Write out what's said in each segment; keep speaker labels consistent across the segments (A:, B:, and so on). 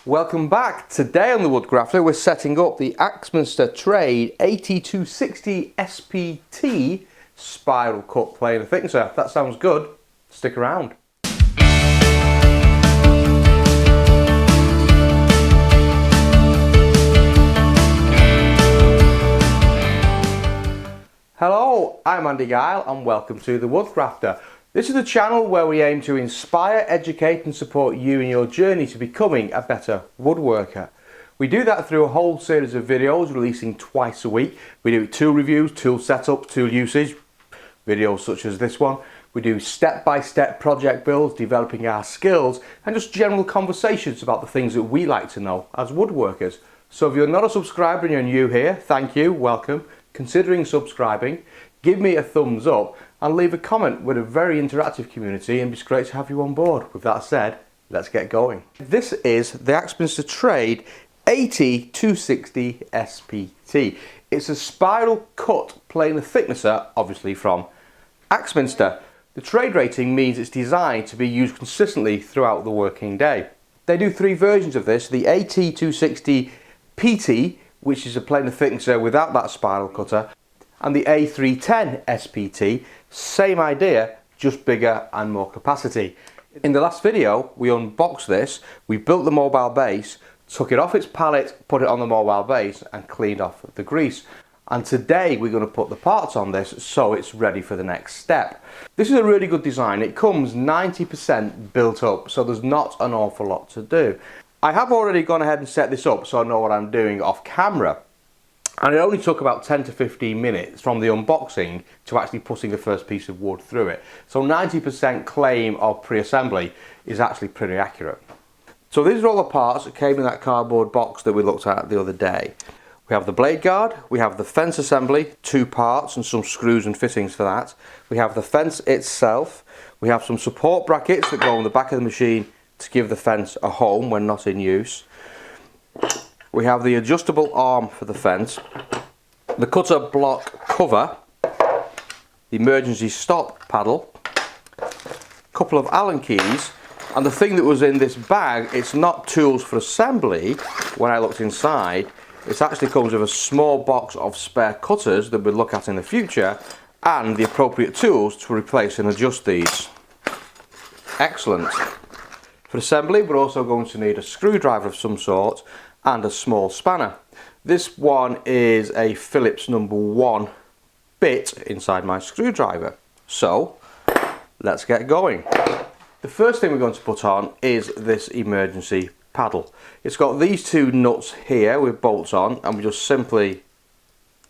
A: Welcome back. Today on the Woodgrafter we're setting up the Axminster AT260SPT Spiral Cut Planner Thicknesser. If that sounds good, stick around. Hello, I'm Andy Guile and welcome to the Woodgrafter. This is the channel where we aim to inspire, educate and support you in your journey to becoming a better woodworker. We do that through a whole series of videos releasing twice a week. We do tool reviews, tool setup, tool usage, videos such as this one. We do step-by-step project builds, developing our skills and just general conversations about the things that we like to know as woodworkers. So if you're not a subscriber and you're new here, thank you, welcome. Considering subscribing, give me a thumbs up and leave a comment. With a very interactive community and it's great to have you on board. With that said, let's get going. This is the Axminster Trade AT260SPT. It's a spiral cut planer thicknesser, obviously from Axminster. The trade rating means it's designed to be used consistently throughout the working day. They do three versions of this: the AT260PT, which is a planer thicknesser without that spiral cutter, and the A310 SPT, same idea, just bigger and more capacity. In the last video we unboxed this, we built the mobile base, took it off its pallet, put it on the mobile base and cleaned off the grease. And today we're going to put the parts on this so it's ready for the next step. This is a really good design. It comes 90% built up, so there's not an awful lot to do. I have already gone ahead and set this up so I know what I'm doing off camera. And it only took about 10 to 15 minutes from the unboxing to actually putting the first piece of wood through it. So 90% claim of pre-assembly is actually pretty accurate. So these are all the parts that came in that cardboard box that we looked at the other day. We have the blade guard, we have the fence assembly, 2 parts and some screws and fittings for that. We have the fence itself, we have some support brackets that go on the back of the machine to give the fence a home when not in use. We have the adjustable arm for the fence, the cutter block cover, the emergency stop paddle, a couple of Allen keys, and the thing that was in this bag, it's not tools for assembly. When I looked inside, it actually comes with a small box of spare cutters that we'll look at in the future and the appropriate tools to replace and adjust these. Excellent. For assembly we're also going to need a screwdriver of some sort and a small spanner. This one is a Phillips #1 bit inside my screwdriver. So let's get going. The first thing we're going to put on is this emergency paddle. It's got these 2 nuts here with bolts on and we just simply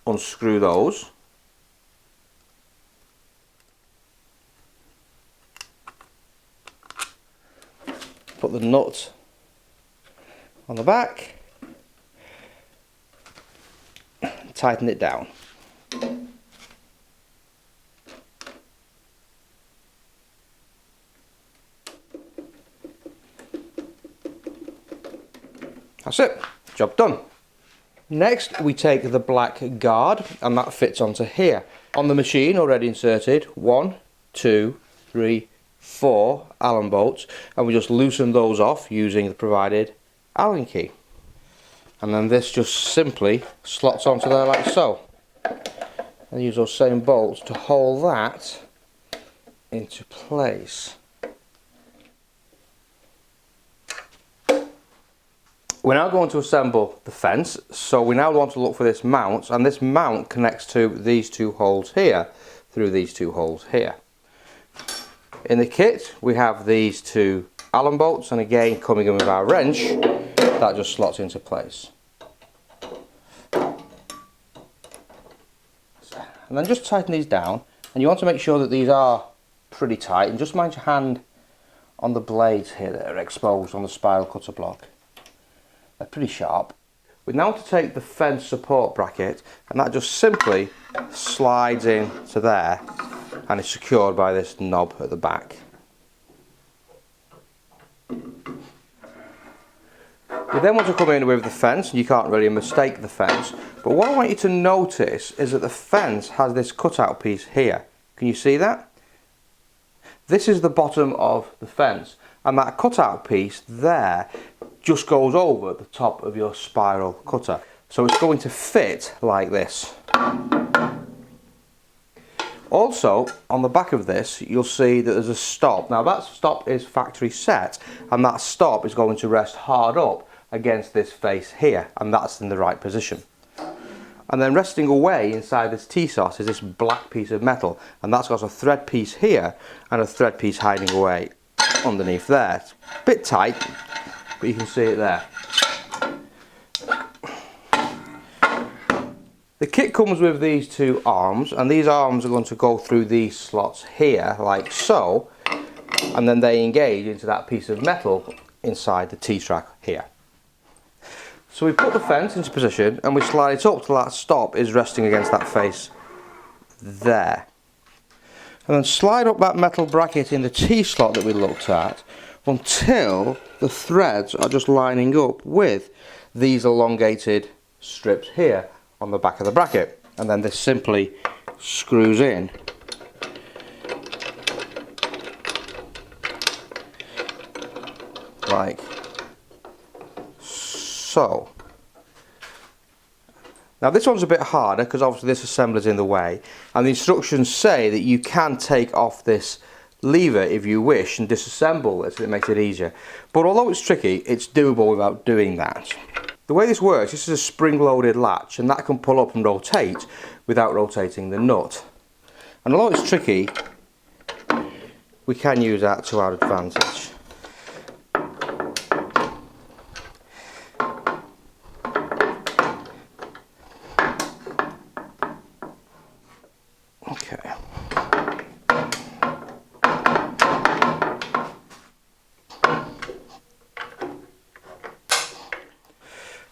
A: unscrew those. Put the nut on the back, tighten it down. That's it, job done. Next we take the black guard and that fits onto here. On the machine already inserted 1, 2, 3, 4 Allen bolts, and we just loosen those off using the provided Allen key. And then this just simply slots onto there like so. And use those same bolts to hold that into place. We're now going to assemble the fence, so we now want to look for this mount, and this mount connects to these 2 holes here through these 2 holes here. In the kit we have these 2 Allen bolts, and again coming in with our wrench that just slots into place. And then just tighten these down, and you want to make sure that these are pretty tight, and just mind your hand on the blades here that are exposed on the spiral cutter block. They're pretty sharp. We now want to take the fence support bracket and that just simply slides in to there and is secured by this knob at the back. We then want to come in with the fence. You can't really mistake the fence, but what I want you to notice is that the fence has this cutout piece here. Can you see that? This is the bottom of the fence, and that cutout piece there just goes over the top of your spiral cutter. So it's going to fit like this. Also, on the back of this, you'll see that there's a stop. Now that stop is factory set, and that stop is going to rest hard up against this face here, and that's in the right position. And then resting away inside this T-sauce is this black piece of metal, and that's got a thread piece here and a thread piece hiding away underneath there. It's a bit tight, but you can see it there. The kit comes with these two arms, and these arms are going to go through these slots here, like so, and then they engage into that piece of metal inside the T-track here. So we put the fence into position and we slide it up till that stop is resting against that face there. And then slide up that metal bracket in the T-slot that we looked at until the threads are just lining up with these elongated strips here on the back of the bracket, and then this simply screws in like so. Now this one's a bit harder because obviously this assembly is in the way, and the instructions say that you can take off this lever if you wish and disassemble it, so it makes it easier. But although it's tricky, it's doable without doing that. The way this works, this is a spring-loaded latch, and that can pull up and rotate without rotating the nut. And although it's tricky, we can use that to our advantage. Okay.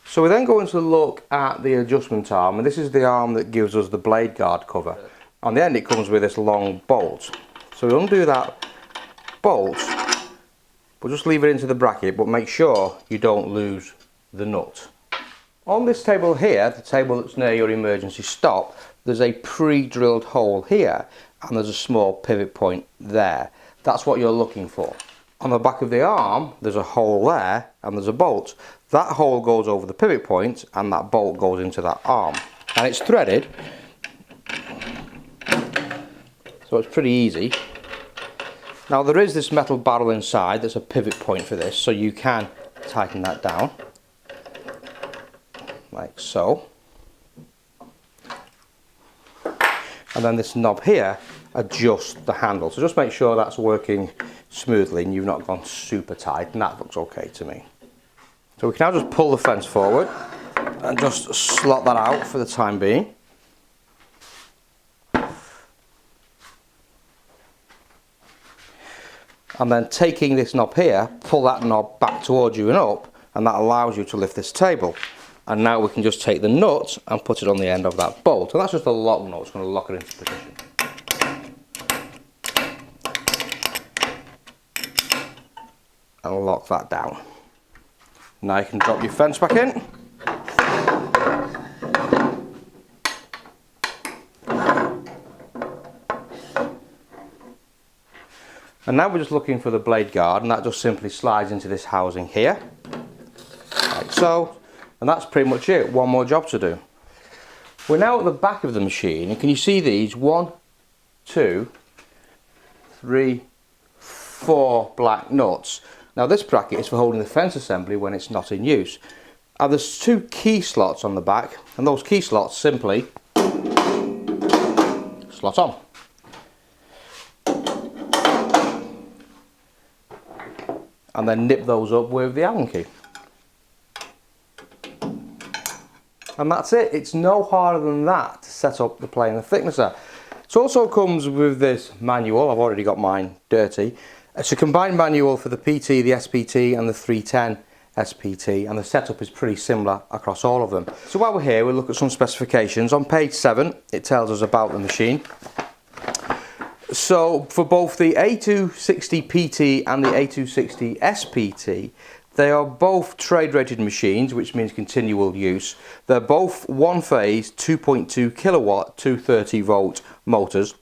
A: So we're then going to look at the adjustment arm, and this is the arm that gives us the blade guard cover. On the end it comes with this long bolt. So we undo that bolt, but just leave it into the bracket, but make sure you don't lose the nut. On this table here, the table that's near your emergency stop, there's a pre-drilled hole here, and there's a small pivot point there. That's what you're looking for. On the back of the arm, there's a hole there, and there's a bolt. That hole goes over the pivot point, and that bolt goes into that arm. And it's threaded, so it's pretty easy. Now there is this metal barrel inside, there's a pivot point for this, so you can tighten that down, like so. And then this knob here adjusts the handle, so just make sure that's working smoothly and you've not gone super tight, and that looks okay to me. So we can now just pull the fence forward and just slot that out for the time being. And then taking this knob here, pull that knob back towards you and up, and that allows you to lift this table. And now we can just take the nut and put it on the end of that bolt, and that's just a lock nut, it's going to lock it into position. And lock that down. Now you can drop your fence back in. And now we're just looking for the blade guard, and that just simply slides into this housing here, like so. And that's pretty much it. One more job to do. We're now at the back of the machine, and can you see these? 1, 2, 3, 4 black nuts. Now this bracket is for holding the fence assembly when it's not in use. And there's 2 key slots on the back, and those key slots simply slot on. And then nip those up with the Allen key. And that's it. It's no harder than that to set up the planer thicknesser. It also comes with this manual. I've already got mine dirty. It's a combined manual for the PT, the SPT and the 310 SPT, and the setup is pretty similar across all of them. So while we're here, we'll look at some specifications. On page 7 it tells us about the machine. So for both the A260PT and the A260SPT, they are both trade rated machines, which means continual use. They're both one phase 2.2 kilowatt 230 volt motors.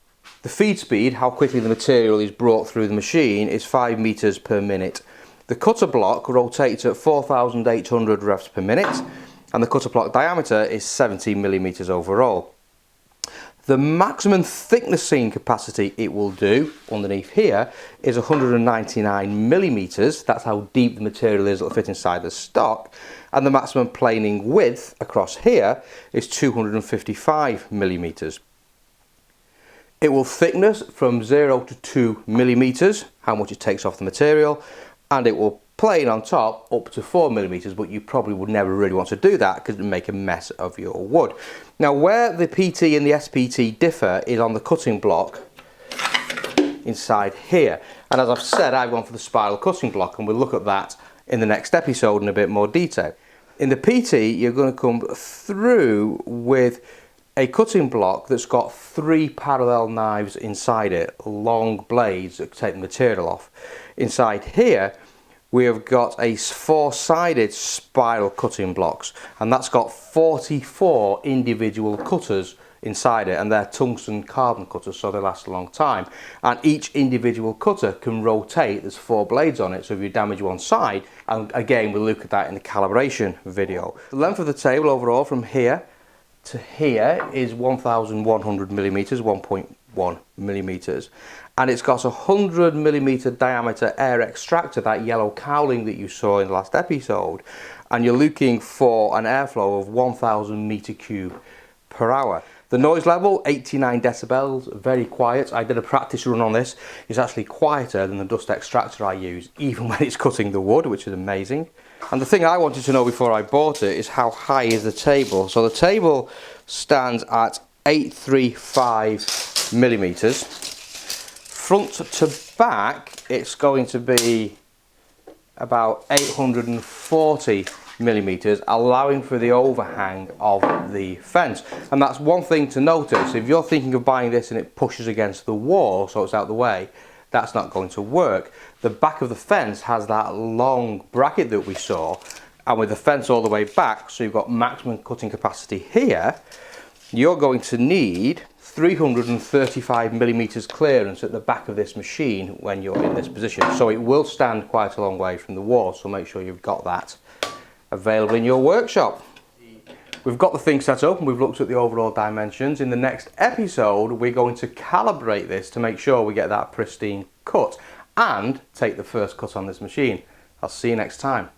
A: The feed speed, how quickly the material is brought through the machine, is 5 meters per minute. The cutter block rotates at 4,800 revs per minute, and the cutter block diameter is 70 millimeters overall. The maximum thickness seam capacity it will do underneath here is 199 millimeters. That's how deep the material is that will fit inside the stock. And the maximum planing width across here is 255 millimeters. It will thickness from 0 to 2 millimeters, how much it takes off the material, and it will plane on top up to 4 millimeters, but you probably would never really want to do that because it would make a mess of your wood. Now, where the PT and the SPT differ is on the cutting block inside here. And as I've said, I've gone for the spiral cutting block, and we'll look at that in the next episode in a bit more detail. In the PT, you're going to come through with a cutting block that's got 3 parallel knives inside it, long blades that take the material off. Inside here, we have got a 4-sided spiral cutting blocks, and that's got 44 individual cutters inside it, and they're tungsten carbon cutters, so they last a long time. And each individual cutter can rotate. There's 4 blades on it, so if you damage one side, and again we'll look at that in the calibration video. The length of the table overall from here to here is 1,100 millimeters, 1.1 millimeters, and it's got a 100 millimeter diameter air extractor, that yellow cowling that you saw in the last episode, and you're looking for an airflow of 1,000 meter cube per hour. The noise level, 89 decibels, very quiet. I did a practice run on this. It's actually quieter than the dust extractor I use, even when it's cutting the wood, which is amazing. And the thing I wanted to know before I bought it is how high is the table. So the table stands at 835 millimeters. Front to back, it's going to be about 840 millimeters, allowing for the overhang of the fence. And that's one thing to notice. If you're thinking of buying this and it pushes against the wall so it's out of the way, that's not going to work. The back of the fence has that long bracket that we saw, and with the fence all the way back, so you've got maximum cutting capacity here, you're going to need 335 millimeters clearance at the back of this machine when you're in this position. So it will stand quite a long way from the wall, so make sure you've got that available in your workshop. We've got the thing set up and we've looked at the overall dimensions. In the next episode, we're going to calibrate this to make sure we get that pristine cut and take the first cut on this machine. I'll see you next time.